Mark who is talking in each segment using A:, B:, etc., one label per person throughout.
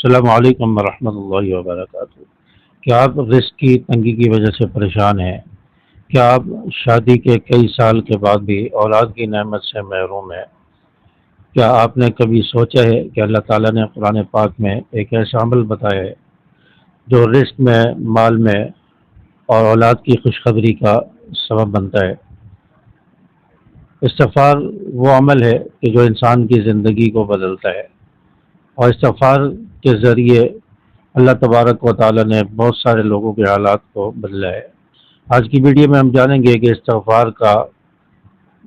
A: السلام علیکم ورحمۃ اللہ وبرکاتہ۔ کیا آپ رزق کی تنگی کی وجہ سے پریشان ہیں؟ کیا آپ شادی کے کئی سال کے بعد بھی اولاد کی نعمت سے محروم ہیں؟ کیا آپ نے کبھی سوچا ہے کہ اللہ تعالیٰ نے قرآن پاک میں ایک ایسا عمل بتایا ہے جو رزق میں، مال میں اور اولاد کی خوشخبری کا سبب بنتا ہے؟ استغفار وہ عمل ہے کہ جو انسان کی زندگی کو بدلتا ہے، اور استغفار کے ذریعے اللہ تبارک و تعالیٰ نے بہت سارے لوگوں کے حالات کو بدلا ہے۔ آج کی ویڈیو میں ہم جانیں گے کہ استغفار کا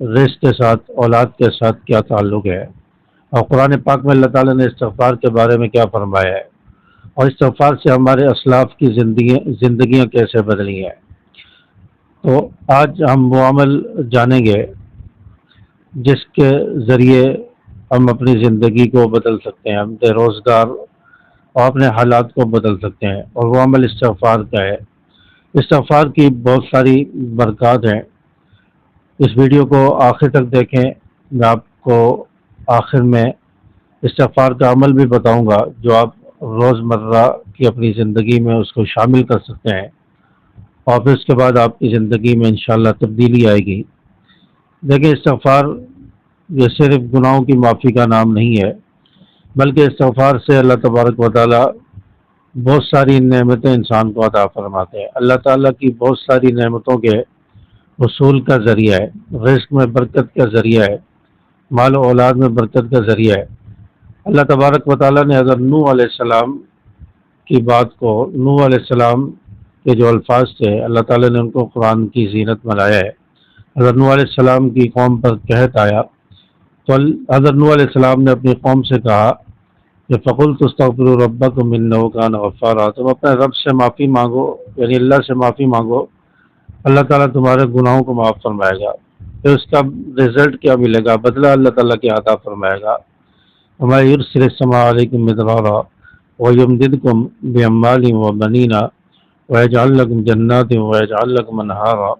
A: رزق کے ساتھ، اولاد کے ساتھ کیا تعلق ہے، اور قرآن پاک میں اللہ تعالیٰ نے استغفار کے بارے میں کیا فرمایا ہے، اور استغفار سے ہمارے اسلاف کی زندگیاں کیسے بدلی ہیں۔ تو آج ہم وہ عمل جانیں گے جس کے ذریعے ہم اپنی زندگی کو بدل سکتے ہیں، ہم بے روزگار اور اپنے حالات کو بدل سکتے ہیں، اور وہ عمل استغفار کا ہے۔ استغفار کی بہت ساری برکات ہیں۔ اس ویڈیو کو آخر تک دیکھیں، میں آپ کو آخر میں استغفار کا عمل بھی بتاؤں گا جو آپ روزمرہ کی اپنی زندگی میں اس کو شامل کر سکتے ہیں، اور پھر اس کے بعد آپ کی زندگی میں انشاءاللہ تبدیلی آئے گی۔ دیکھیں، استغفار یہ صرف گناہوں کی معافی کا نام نہیں ہے، بلکہ استغفار سے اللہ تبارک و تعالیٰ بہت ساری نعمتیں انسان کو عطا فرماتے ہیں۔ اللہ تعالیٰ کی بہت ساری نعمتوں کے حصول کا ذریعہ ہے، رزق میں برکت کا ذریعہ ہے، مال و اولاد میں برکت کا ذریعہ ہے۔ اللہ تبارک و تعالیٰ نے اگر نوح علیہ السلام کی بات کو، نوح علیہ السلام کے جو الفاظ تھے، اللہ تعالیٰ نے ان کو قرآن کی زینت میں لایا ہے۔ حضرت نوح علیہ السلام کی قوم پر قحط آیا تو حضرت نوح علیہ السلام نے اپنی قوم سے کہا کہ فَقُلْتُ اسْتَغْفِرُوا رَبَّكُمْ إِنَّهُ كَانَ غَفَّارًا، تم اپنے رب سے معافی مانگو، یعنی اللہ سے معافی مانگو، اللہ تعالیٰ تمہارے گناہوں کو معاف فرمائے گا۔ پھر اس کا رزلٹ کیا ملے گا، بدلہ اللہ تعالیٰ کی عطا فرمائے گا۔ وَمَا يُرْسِلِ السَّمَاءَ عَلَيْكُمْ مِدْرَارًا وَيُمْدِدْكُمْ بِأَمْوَالٍ وَبَنِينَ وَيَجْعَلْ لَكُمْ جَنَّاتٍ وَيَجْعَلْ لَكُمْ أَنْهَارًا۔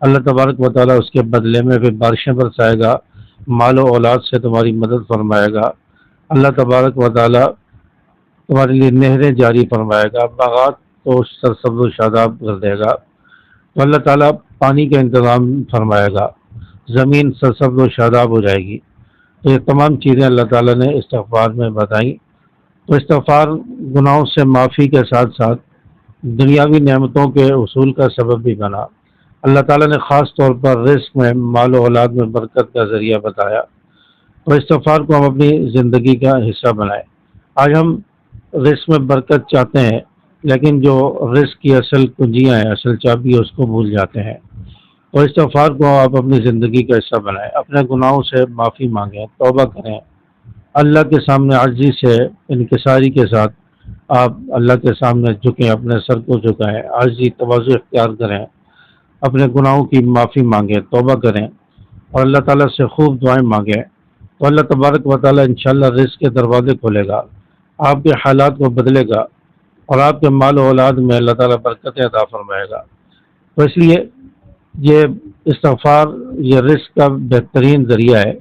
A: اللہ تبارک و تعالیٰ اس کے بدلے میں پھر بارشیں برسائے گا، مال و اولاد سے تمہاری مدد فرمائے گا۔ اللہ تبارک و تعالیٰ تمہارے لیے نہریں جاری فرمائے گا، باغات کو سرسبز و شاداب کر دے گا۔ تو اللہ تعالیٰ پانی کا انتظام فرمائے گا، زمین سرسبز و شاداب ہو جائے گی۔ تو یہ تمام چیزیں اللہ تعالیٰ نے استغفار میں بتائیں۔ تو استغفار گناہوں سے معافی کے ساتھ ساتھ دنیاوی نعمتوں کے حصول کا سبب بھی بنا۔ اللہ تعالیٰ نے خاص طور پر رزق میں، مال و اولاد میں برکت کا ذریعہ بتایا۔ تو استغفار کو ہم اپنی زندگی کا حصہ بنائیں۔ آج ہم رزق میں برکت چاہتے ہیں، لیکن جو رزق کی اصل کنجیاں ہیں، اصل چابی ہے، اس کو بھول جاتے ہیں۔ تو استغفار کو آپ اپنی زندگی کا حصہ بنائیں، اپنے گناہوں سے معافی مانگیں، توبہ کریں، اللہ کے سامنے عاجزی سے، انکساری کے ساتھ آپ اللہ کے سامنے جھکیں، اپنے سر کو جھکائیں، عاجزی تواضع اختیار کریں، اپنے گناہوں کی معافی مانگیں، توبہ کریں، اور اللہ تعالیٰ سے خوب دعائیں مانگیں۔ تو اللہ تبارک و تعالیٰ انشاءاللہ رزق کے دروازے کھولے گا، آپ کے حالات کو بدلے گا، اور آپ کے مال و اولاد میں اللہ تعالیٰ برکتیں عطا فرمائے گا۔ تو اس لیے یہ استغفار یہ رزق کا بہترین ذریعہ ہے،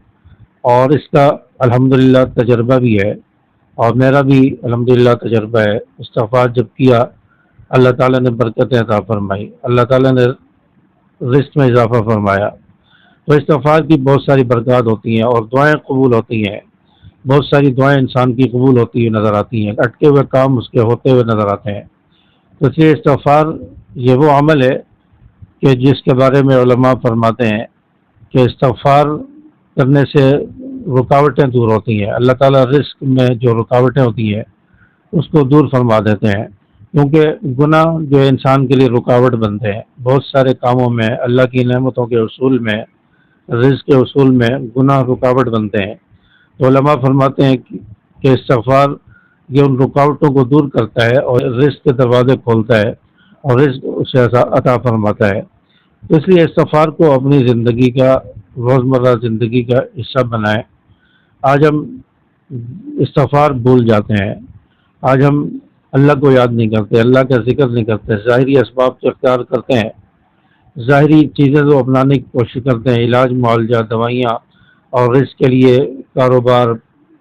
A: اور اس کا الحمدللہ تجربہ بھی ہے، اور میرا بھی الحمدللہ تجربہ ہے۔ استغفار جب کیا، اللہ تعالیٰ نے برکتیں عطا فرمائی، اللہ تعالیٰ نے رزق میں اضافہ فرمایا۔ تو استغفار کی بہت ساری برکات ہوتی ہیں، اور دعائیں قبول ہوتی ہیں، بہت ساری دعائیں انسان کی قبول ہوتی ہوئی نظر آتی ہیں، اٹکے ہوئے کام اس کے ہوتے ہوئے نظر آتے ہیں۔ تو اس لیے استغفار یہ وہ عمل ہے کہ جس کے بارے میں علماء فرماتے ہیں کہ استغفار کرنے سے رکاوٹیں دور ہوتی ہیں، اللہ تعالیٰ رزق میں جو رکاوٹیں ہوتی ہیں اس کو دور فرما دیتے ہیں، کیونکہ گناہ جو انسان کے لیے رکاوٹ بنتے ہیں۔ بہت سارے کاموں میں، اللہ کی نعمتوں کے حصول میں، رزق کے حصول میں گناہ رکاوٹ بنتے ہیں۔ تو علماء فرماتے ہیں کہ استغفار یہ ان رکاوٹوں کو دور کرتا ہے، اور رزق کے دروازے کھولتا ہے، اور رزق اسے عطا فرماتا ہے۔ تو اس لیے استغفار کو اپنی زندگی کا، روزمرہ زندگی کا حصہ بنائیں۔ آج ہم استغفار بھول جاتے ہیں، آج ہم اللہ کو یاد نہیں کرتے، اللہ کا ذکر نہیں کرتے، ظاہری اسباب کو اختیار کرتے ہیں، ظاہری چیزیں تو اپنانے کی کوشش کرتے ہیں، علاج، معالجہ، دوائیاں، اور رزق کے لیے کاروبار،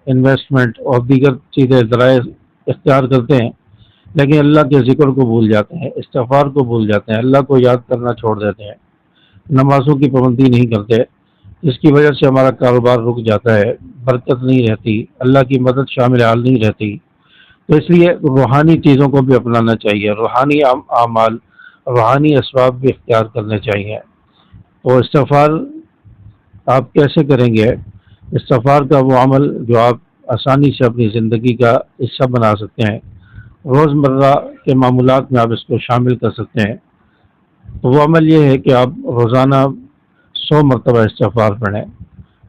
A: انویسٹمنٹ اور دیگر چیزیں، ذرائع اختیار کرتے ہیں لیکن اللہ کے ذکر کو بھول جاتے ہیں، استغفار کو بھول جاتے ہیں، اللہ کو یاد کرنا چھوڑ دیتے ہیں، نمازوں کی پابندی نہیں کرتے، جس کی وجہ سے ہمارا کاروبار رک جاتا ہے، برکت نہیں رہتی، اللہ کی مدد شامل حال نہیں رہتی۔ تو اس لیے روحانی چیزوں کو بھی اپنانا چاہیے، روحانی اعمال، روحانی اسباب بھی اختیار کرنے چاہیے۔ تو استغفار آپ کیسے کریں گے؟ استغفار کا وہ عمل جو آپ آسانی سے اپنی زندگی کا حصہ بنا سکتے ہیں، روزمرہ کے معمولات میں آپ اس کو شامل کر سکتے ہیں۔ تو وہ عمل یہ ہے کہ آپ روزانہ 100 مرتبہ استغفار پڑھیں۔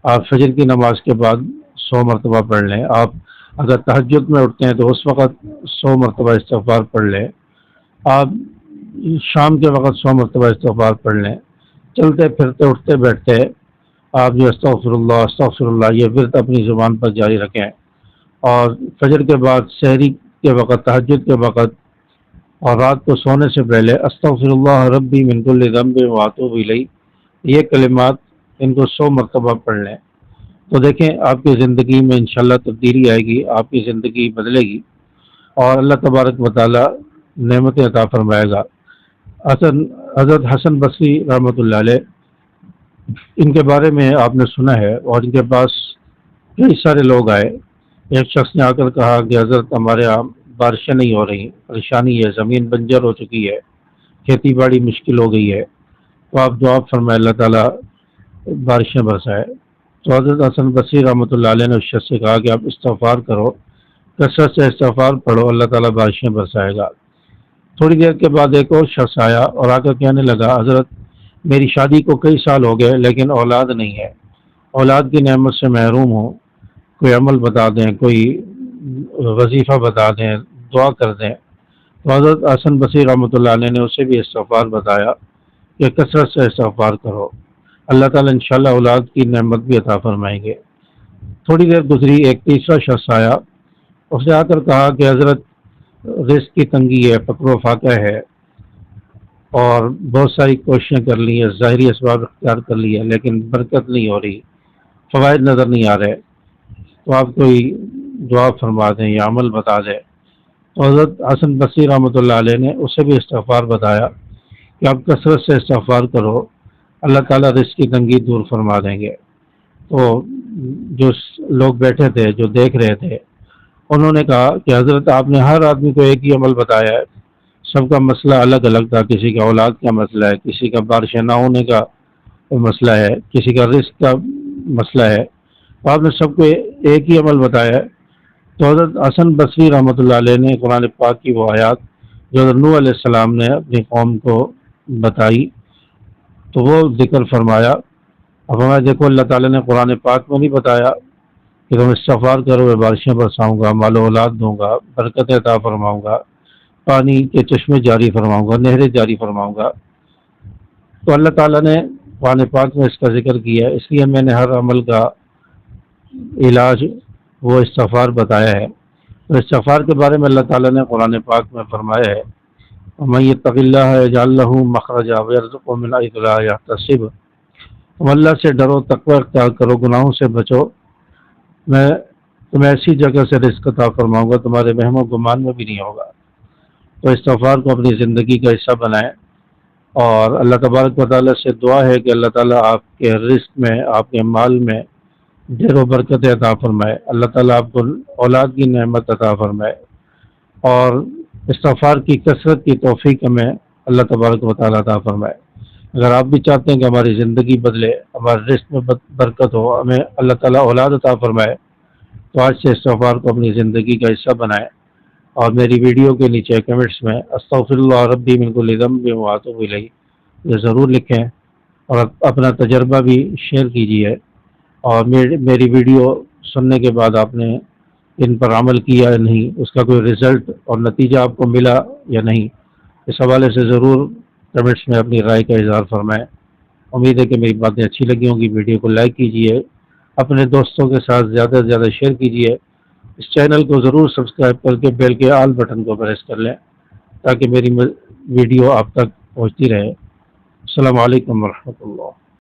A: آپ فجر کی نماز کے بعد 100 مرتبہ پڑھ لیں۔ آپ اگر تہجد میں اٹھتے ہیں تو اس وقت 100 مرتبہ استغفار پڑھ لیں۔ آپ شام کے وقت 100 مرتبہ استغفار پڑھ لیں۔ چلتے پھرتے اٹھتے بیٹھتے آپ جو استغفر اللہ یہ ورد اپنی زبان پر جاری رکھیں، اور فجر کے بعد، سحری کے وقت، تہجد کے وقت اور رات کو سونے سے پہلے استغفر اللہ ربی من کل ذنب واتوب الیہ، یہ کلمات ان کو 100 مرتبہ پڑھ لیں۔ تو دیکھیں آپ کی زندگی میں انشاءاللہ تبدیلی آئے گی، آپ کی زندگی بدلے گی اور اللہ تبارک و تعالی نعمتیں عطا فرمائے گا۔ حضرت حسن بصری رحمۃ اللہ علیہ، ان کے بارے میں آپ نے سنا ہے، اور ان کے پاس کئی سارے لوگ آئے۔ ایک شخص نے آ کر کہا کہ حضرت ہمارے یہاں بارشیں نہیں ہو رہی، پریشانی ہے، زمین بنجر ہو چکی ہے، کھیتی باڑی مشکل ہو گئی ہے، تو آپ دعا فرمائے اللہ تعالیٰ بارشیں برسائے۔ تو حضرت حسن بصری رحمۃ اللہ علیہ نے اس شخص سے کہا کہ آپ استغفار کرو، کثرت سے استغفار پڑھو، اللہ تعالیٰ بارشیں برسائے گا۔ تھوڑی دیر کے بعد ایک اور شخص آیا اور آ کر کہنے لگا حضرت میری شادی کو کئی سال ہو گئے لیکن اولاد نہیں ہے، اولاد کی نعمت سے محروم ہوں، کوئی عمل بتا دیں، کوئی وظیفہ بتا دیں، دعا کر دیں۔ تو حضرت حسن بصری رحمۃ اللہ علیہ نے اسے بھی استغفار بتایا کہ کثرت سے استغفار کرو، اللہ تعالیٰ انشاءاللہ اولاد کی نعمت بھی عطا فرمائیں گے۔ تھوڑی دیر گزری، ایک تیسرا شخص آیا، اس نے آ کر کہا کہ حضرت رزق کی تنگی ہے، فقر و فاقہ ہے، اور بہت ساری کوششیں کر لی ہیں، ظاہری اسباب اختیار کر لی ہے لیکن برکت نہیں ہو رہی، فوائد نظر نہیں آ رہے، تو آپ کوئی دعا فرما دیں یا عمل بتا دیں۔ تو حضرت حسن بصری رحمۃ اللہ علیہ نے اسے بھی استغفار بتایا کہ آپ کثرت سے استغفار کرو، اللہ تعالیٰ رزق کی تنگی دور فرما دیں گے۔ تو جو لوگ بیٹھے تھے، جو دیکھ رہے تھے، انہوں نے کہا کہ حضرت آپ نے ہر آدمی کو ایک ہی عمل بتایا ہے، سب کا مسئلہ الگ الگ تھا، کسی کا اولاد کا مسئلہ ہے، کسی کا بارشیں نہ ہونے کا مسئلہ ہے، کسی کا رزق کا مسئلہ ہے، تو آپ نے سب کو ایک ہی عمل بتایا ہے۔ تو حضرت حسن بصری رحمۃ اللہ علیہ نے قرآن پاک کی وہ آیات جو حضرت نوح علیہ السلام نے اپنی قوم کو بتائی تو وہ ذکر فرمایا۔ اب ہمیں دیکھو اللہ تعالیٰ نے قرآن پاک میں نہیں بتایا کہ تم استغفار کرو میں بارشیں برساؤں گا، مال و اولاد دوں گا، برکت عطا فرماؤں گا، پانی کے چشمے جاری فرماؤں گا، نہریں جاری فرماؤں گا، تو اللہ تعالیٰ نے قرآن پاک میں اس کا ذکر کیا ہے، اس لیے میں نے ہر عمل کا علاج وہ استغفار بتایا ہے۔ تو استغفار کے بارے میں اللہ تعالیٰ نے قرآن پاک میں فرمایا ہے وَمَن يَتَّقِ اللَّهَ يَجْعَل لَّهُ مَخْرَجًا وَيَرْزُقْهُ مِنْ حَيْثُ لَا يَحْتَسِبُ، تم اللہ سے ڈرو، تقوی اختیار کرو، گناہوں سے بچو، میں تمہیں ایسی جگہ سے رزق عطا فرماؤں گا تمہارے وہم و گمان میں بھی نہیں ہوگا۔ تو استغفار کو اپنی زندگی کا حصہ بنائیں، اور اللہ تبارک و تعالیٰ سے دعا ہے کہ اللہ تعالیٰ آپ کے رزق میں، آپ کے مال میں ڈھیر و برکت عطا فرمائے، اللہ تعالیٰ آپ کو اولاد کی نعمت عطا فرمائے، اور استغفار کی کثرت کی توفیق ہمیں اللہ تبارک و تعالیٰ عطا فرمائے۔ اگر آپ بھی چاہتے ہیں کہ ہماری زندگی بدلے، ہمارے رزق میں برکت ہو، ہمیں اللہ تعالیٰ اولاد عطا فرمائے، تو آج سے استغفار کو اپنی زندگی کا حصہ بنائیں، اور میری ویڈیو کے نیچے کمنٹس میں استغفر اللہ ربی من کل ذنب واتوب الیہ یہ ضرور لکھیں، اور اپنا تجربہ بھی شیئر کیجیے، اور میری ویڈیو سننے کے بعد آپ نے ان پر عمل کیا یا نہیں، اس کا کوئی رزلٹ اور نتیجہ آپ کو ملا یا نہیں، اس حوالے سے ضرور کمنٹس میں اپنی رائے کا اظہار فرمائیں۔ امید ہے کہ میری باتیں اچھی لگی ہوں گی۔ ویڈیو کو لائک کیجیے، اپنے دوستوں کے ساتھ زیادہ سے زیادہ شیئر کیجیے، اس چینل کو ضرور سبسکرائب کر کے بیل کے آل بٹن کو پریس کر لیں تاکہ میری ویڈیو آپ تک پہنچتی رہے۔ السلام علیکم ورحمۃ اللہ۔